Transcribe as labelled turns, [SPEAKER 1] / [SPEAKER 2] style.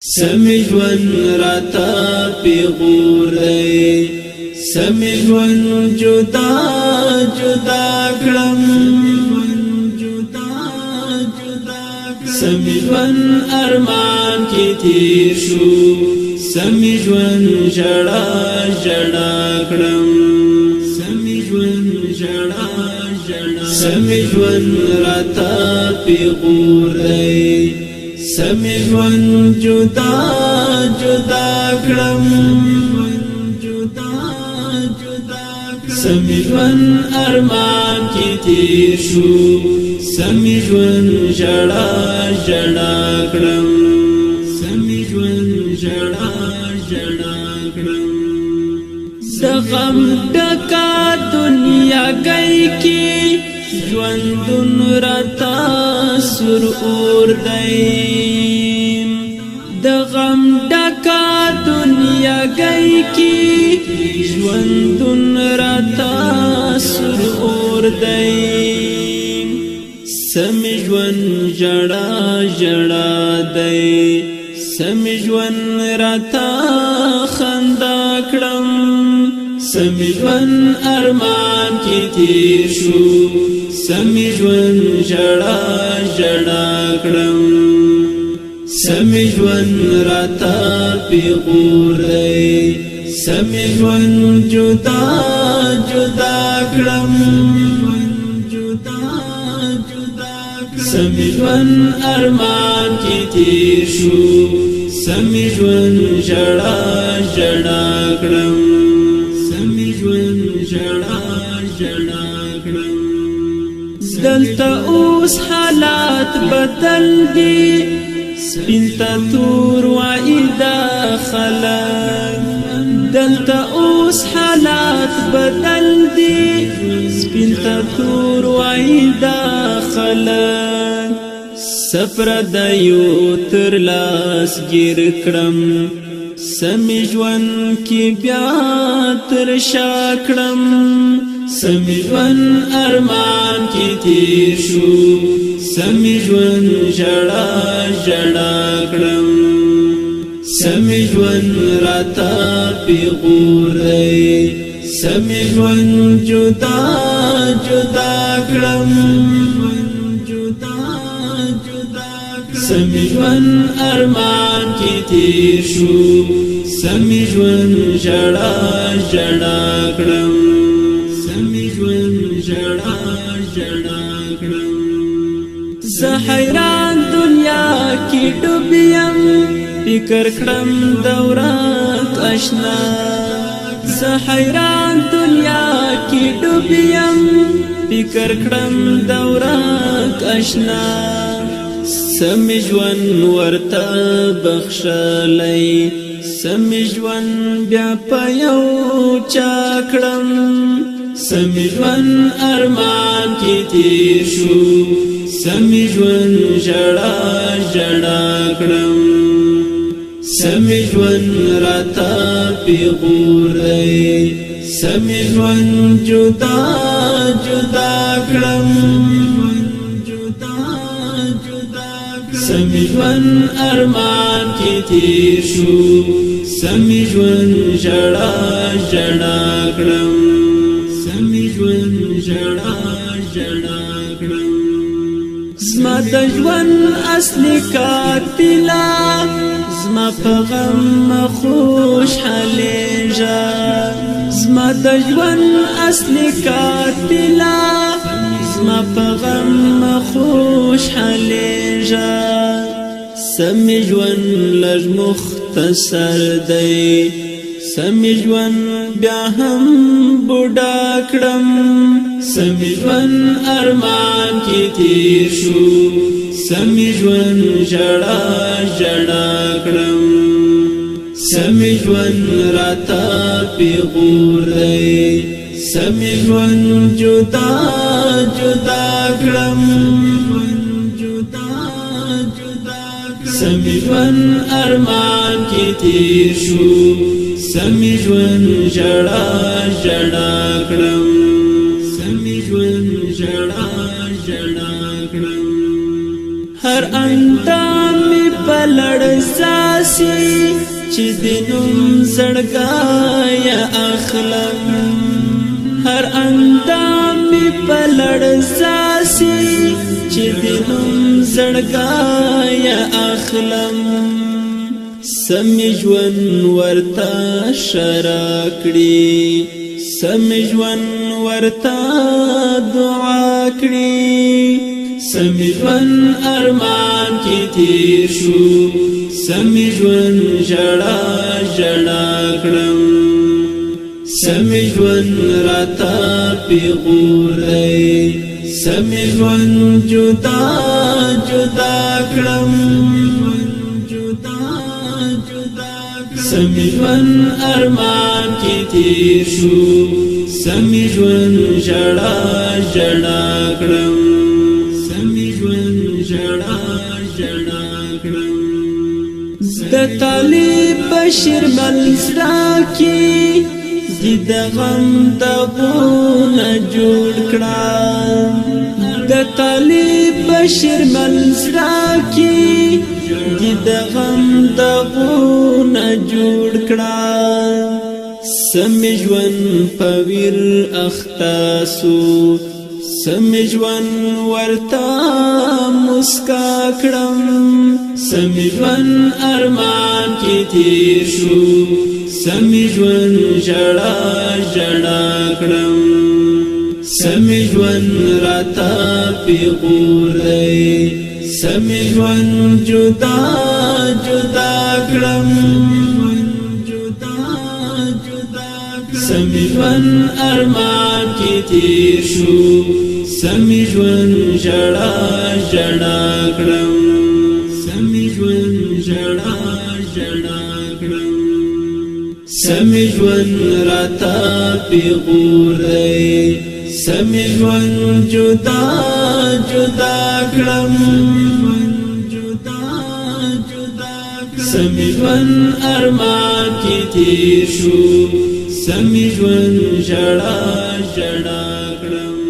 [SPEAKER 1] سمجون راتا پیغور دی سمجون جدا جدا کړم سمجون ارمان کی تیر شو سمجون جڑا جڑا کړم سمجون جڑا جڑا سمجون راتا پیغور دی سمجون جدا جدا کړم سمجون ارمان کی تیر شو سمجون جڑا جڑا کړم سمجون جڑا جڑا کړم زغم ډکا دنیا گئی کی ژوندون راتا سر اور دی د غم ډکا دنیا گئی کی ژوندون راتا سر اور دی سمجون جڑا جڑا دی سمجون راتا خندا کړم سمجون ارمان کی تیر شو سمجون جڑا جڑا کړم سمجون راتا پیغور دی سمجون جدا جدا کړم سمجون ارمان کی تیر شو سمجون جڑا جڑا کړم سمجون جڑا جڑا کړم دلته اوس حالات بدل دي سپینتا تور وعیدا خلق دلته اوس حالات بدل دي سپینتا تور وعیدا خلق سفر دایو تر لاس گیر کړم سمجون کی بیا تر شا کړم سمجون ارمان کی تیر شو سمجون جڑا جڑا کړم سمجون راتا پیغور دی سمجون جدا جدا کړم سمجون ارمان کی تیر شو سمجون جڑا جڑا کړم سمجون جڑا جڑا کړم زه حیران دنیا کی ډوبیم فکر کړم دورات آشنا زه حیران دنیا کی ډوبیم فکر کړم دورات آشنا سمجون ورته بخښلی سمجون بیا په یو چا کړم سمجون ارمان کی تیر شو سمجون جڑا جڑا کړم سمجون راتا پیغور دی سمجون جدا جدا کړم سمجون ارمان کی تیر شو سمجون جڑا جڑا کړم سمجون جڑا جڑا کړم زما د ژوند اصلي قاتله زما په غم خوشحالیږه زما د ژوند اصلي قاتله زما په غم خوشحالیږه سمجون لږ مختصر دی سمجون بیا هم بوډا کړم سمجون ارمان کی تیر شو سمجون جڑا جڑا کړم سمجون راتا پیغور دی سمجون جدا جدا کړم سمجون ارمان کی تیر شو سمجون جڑا جڑا کړم سمجون جڑا جڑا کړم هر اندام می پلړ ساسي چې دینم زړګایا اخلم هر اندام می پلړ ساسي چې دینم زړګایا اخلم سمې ژوند ورته شراکړي سمې ژوند ورته دعا کړي سمې ژوند ارمان کې تیر شو سمې ژوند ژړا ژړا کړم سمې ژوند راته پیغور دی سمې ژوند جدا جدا کړم سمې ژوند ارمان کې تیر شو سمې ژوند ژړا ژړا کړم سمې ژوند ژړا ژړا کړم د طالب بشیر ملزرا کې د غم دغونه جوړ کړم د طالب بشیر ملزرا کې د غم دغونه جوړ کړم سمې ژوند پویر اختاسو سمې ژوند ورته مسکا کړم سمې ژوند ارمان کې تیر شو سمې ژوند ژړا ژړا کړم سمې ژوند راته پیغور دی سمې ژوند جدا جدا کړم سمې ژوند ارمان کې تیر شو سمې ژوند ژړا ژړا کړم سمې ژوند ژړا ژړا کړم سمې ژوند راته پیغور دی سمې ژوند جدا جدا کړم سمې ژوند ارمان کې تیر شو سمې ژوند ژړا ژړا کړم